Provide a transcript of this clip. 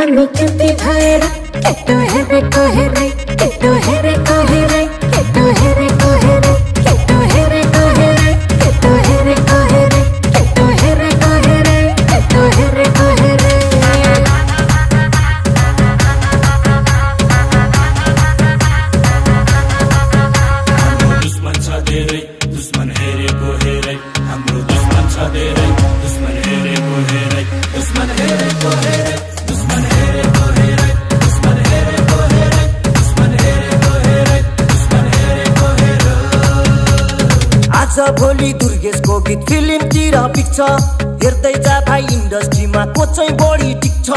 हामी चिन्ती भएर केटो हेरेको हेरै केटो हेरेको हेरै केटो हेरेको हेरै केटो हेरेको हेरै केटो हेरेको हेरै केटो हेरेको हेरै केटो हेरेको हेरै हाम्रो दुश्मन छ धेरै दुश्मन हेरेको हेरै हाम्रो दुश्मन छ धेरै दुश्मन हेरेको हेरै दुश्मन हेरेको हेरै दुश्मन हेरेको हेरै दुश्मन हेरेको हेरै दुश्मन हेरेको हेरै दुश्मन हेरेको हेरै आज भोलि दुर्गेशको गीत फिल्मतिर पिक्छ हेर्दै जाँदा इन्डस्ट्रीमा को चाहिँ बढी टिक्छ